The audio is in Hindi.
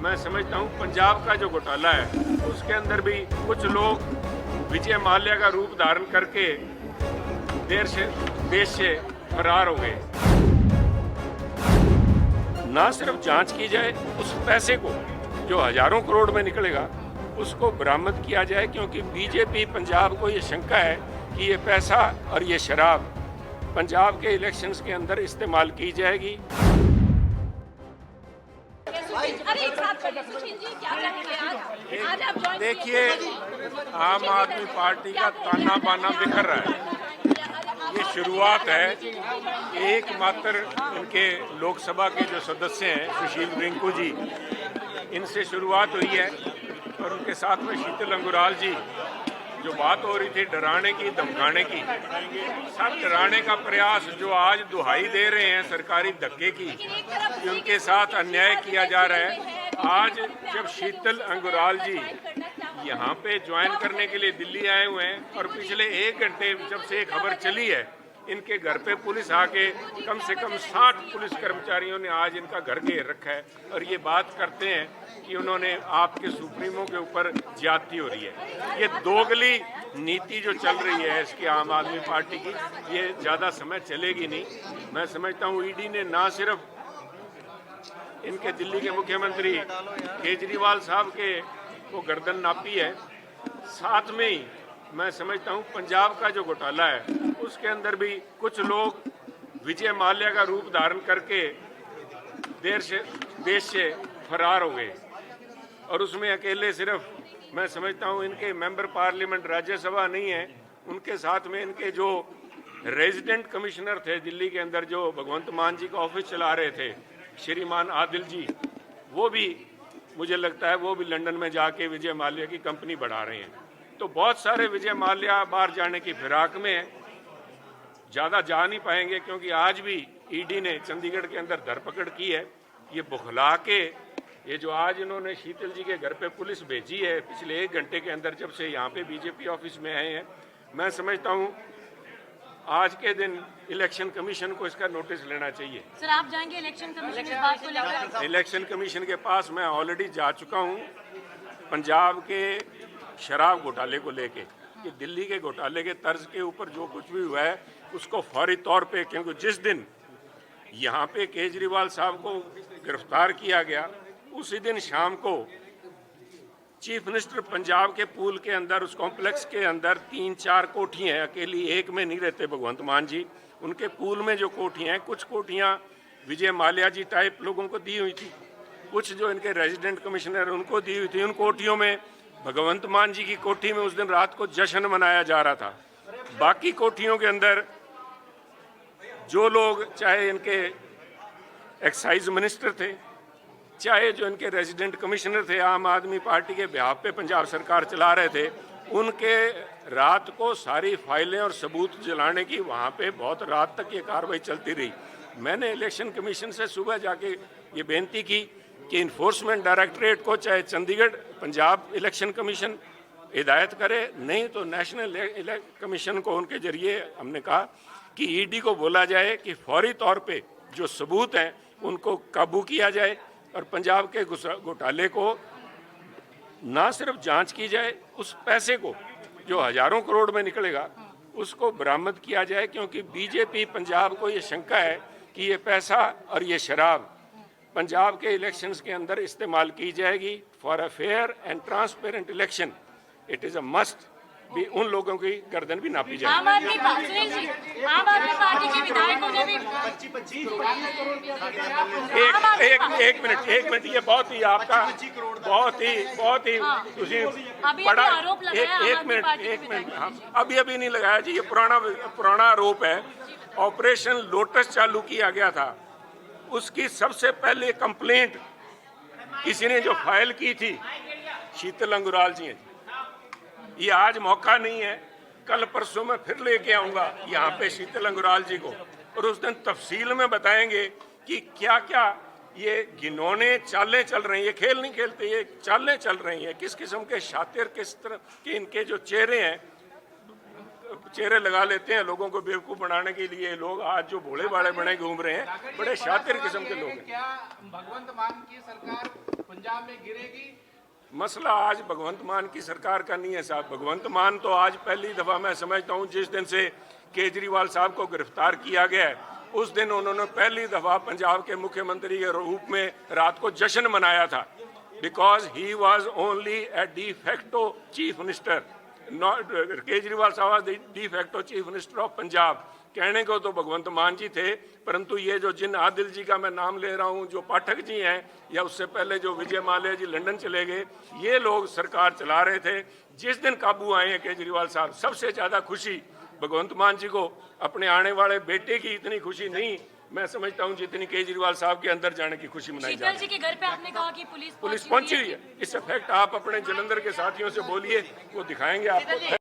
मैं समझता हूँ पंजाब का जो घोटाला है उसके अंदर भी कुछ लोग विजय माल्या का रूप धारण करके देश से फरार हो गए। ना सिर्फ जांच की जाए, उस पैसे को जो हजारों करोड़ में निकलेगा उसको बरामद किया जाए, क्योंकि बीजेपी पंजाब को ये शंका है कि ये पैसा और ये शराब पंजाब के इलेक्शंस के अंदर इस्तेमाल की जाएगी। देखिए, आम आदमी पार्टी का ताना बाना बिखर रहा है। ये शुरुआत है। एकमात्र इनके लोकसभा के जो सदस्य हैं सुशील रिंकू जी, इनसे शुरुआत हुई है और उनके साथ में शीतल अंगुराल जी। जो बात हो रही थी डराने की, धमकाने की, सब डराने का प्रयास जो आज दुहाई दे रहे हैं सरकारी धक्के की कि उनके साथ अन्याय किया जा रहा है। आज जब शीतल अंगुराल जी यहाँ पे ज्वाइन करने के लिए दिल्ली आए हुए हैं और पिछले 1 घंटे जब से खबर चली है, इनके घर पे पुलिस आके कम से कम 60 पुलिस कर्मचारियों ने आज इनका घर घेर रखा है और ये बात करते हैं कि उन्होंने आपके सुप्रीमो के ऊपर ज्यादती हो रही है। ये दोगली नीति जो चल रही है इसकी आम आदमी पार्टी की, ये ज़्यादा समय चलेगी नहीं। मैं समझता हूँ ईडी ने ना सिर्फ इनके दिल्ली के मुख्यमंत्री केजरीवाल साहब के को गर्दन नापी है, साथ में ही मैं समझता हूँ पंजाब का जो घोटाला है उसके अंदर भी कुछ लोग विजय माल्या का रूप धारण करके देश से फरार हो गए और उसमें अकेले सिर्फ मैं समझता हूँ इनके मेंबर पार्लियामेंट राज्यसभा नहीं है, उनके साथ में इनके जो रेजिडेंट कमिश्नर थे दिल्ली के अंदर जो भगवंत मान जी का ऑफिस चला रहे थे, श्रीमान आदिल जी, वो भी मुझे लगता है वो भी लंदन में जाके विजय माल्या की कंपनी बढ़ा रहे हैं। तो बहुत सारे विजय माल्या बाहर जाने की फिराक में है, ज़्यादा जा नहीं पाएंगे क्योंकि आज भी ईडी ने चंडीगढ़ के अंदर धरपकड़ की है। ये बुखला के ये जो आज इन्होंने शीतल जी के घर पे पुलिस भेजी है पिछले 1 घंटे के अंदर जब से यहाँ पे बीजेपी ऑफिस में आए हैं, मैं समझता हूँ आज के दिन इलेक्शन कमीशन को इसका नोटिस लेना चाहिए। सर, आप जाएंगे इलेक्शन कमीशन इस बात को लेकर? इलेक्शन कमीशन के पास मैं ऑलरेडी जा चुका हूँ पंजाब के शराब घोटाले को लेके कि दिल्ली के घोटाले के तर्ज के ऊपर जो कुछ भी हुआ है उसको फौरी तौर पे, क्योंकि जिस दिन यहाँ पे केजरीवाल साहब को गिरफ्तार किया गया उसी दिन शाम को चीफ मिनिस्टर पंजाब के पूल के अंदर उस कॉम्प्लेक्स के अंदर 3-4 कोठियाँ हैं, अकेली एक में नहीं रहते भगवंत मान जी, उनके पूल में जो कोठियाँ हैं, कुछ कोठियाँ विजय माल्या जी टाइप लोगों को दी हुई थी, कुछ जो इनके रेजिडेंट कमिश्नर उनको दी हुई थी। उन कोठियों में भगवंत मान जी की कोठी में उस दिन रात को जश्न मनाया जा रहा था। बाकी कोठियों के अंदर जो लोग, चाहे इनके एक्साइज मिनिस्टर थे, चाहे जो इनके रेजिडेंट कमिश्नर थे, आम आदमी पार्टी के बिहाफ पे पंजाब सरकार चला रहे थे, उनके रात को सारी फाइलें और सबूत जलाने की वहाँ पे बहुत रात तक ये कार्रवाई चलती रही। मैंने इलेक्शन कमीशन से सुबह जाके ये बेनती की कि इन्फोर्समेंट डायरेक्टरेट को, चाहे चंडीगढ़ पंजाब इलेक्शन कमीशन हिदायत करे, नहीं तो नेशनल कमीशन को उनके जरिए हमने कहा कि ईडी को बोला जाए कि फौरी तौर पे जो सबूत हैं उनको काबू किया जाए और पंजाब के घोटाले को ना सिर्फ जांच की जाए, उस पैसे को जो हजारों करोड़ में निकलेगा उसको बरामद किया जाए, क्योंकि बीजेपी पंजाब को ये शंका है कि ये पैसा और ये शराब पंजाब के इलेक्शंस के अंदर इस्तेमाल की जाएगी। For a fair and transparent election it is a must भी उन लोगों की गर्दन भी नापी जाए। आम आदमी पार्टी के विधायकों ने भी एक मिनट ये बहुत ही आपका बहुत ही बड़ा एक मिनट हाँ, अभी नहीं लगाया जी, ये पुराना आरोप है। ऑपरेशन लोटस चालू किया गया था, उसकी सबसे पहले कंप्लेंट किसी ने जो फाइल की थी शीतल अंगुराल जी हैं। ये आज मौका नहीं है, कल परसों में फिर लेके आऊंगा यहाँ पे शीतल अंगुराल जी को और उस दिन तफसील में बताएंगे कि क्या क्या ये घिनौने चालें चल रही हैं। ये खेल नहीं खेलते, ये चालें चल रही हैं, किस किस्म के शातिर, किस तरह के इनके जो चेहरे हैं चेहरे लगा लेते हैं लोगों को बेवकूफ़ बनाने के लिए। लोग आज जो भोले भाले बने घूम रहे हैं, बड़े शातिर किस्म के लोग हैं। क्या भगवंत मान की सरकार पंजाब में गिरेगी? मसला आज भगवंत मान की सरकार का नहीं है साहब। भगवंत मान तो आज पहली दफ़ा मैं समझता हूँ जिस दिन से केजरीवाल साहब को गिरफ्तार किया गया है, उस दिन उन्होंने पहली दफ़ा पंजाब के मुख्यमंत्री के रूप में रात को जश्न मनाया था, because he was only a de facto chief minister. Kejriwal साहब de facto chief minister of Punjab. कहने को तो भगवंत मान जी थे, परंतु ये जो जिन आदिल जी का मैं नाम ले रहा हूँ, जो पाठक जी हैं, या उससे पहले जो विजय माल्या जी लंदन चले गए, ये लोग सरकार चला रहे थे। जिस दिन काबू आए हैं केजरीवाल साहब, सबसे ज़्यादा खुशी भगवंत मान जी को अपने आने वाले बेटे की इतनी खुशी नहीं, मैं समझता हूँ जितनी केजरीवाल साहब के अंदर जाने की खुशी मनाई जा शीतल रही जी के घर पे आपने कहा कि पुलिस पुलिस पहुंची हुई है। इस इफेक्ट आप अपने जलंधर के साथियों से बोलिए, वो दिखाएंगे आपको।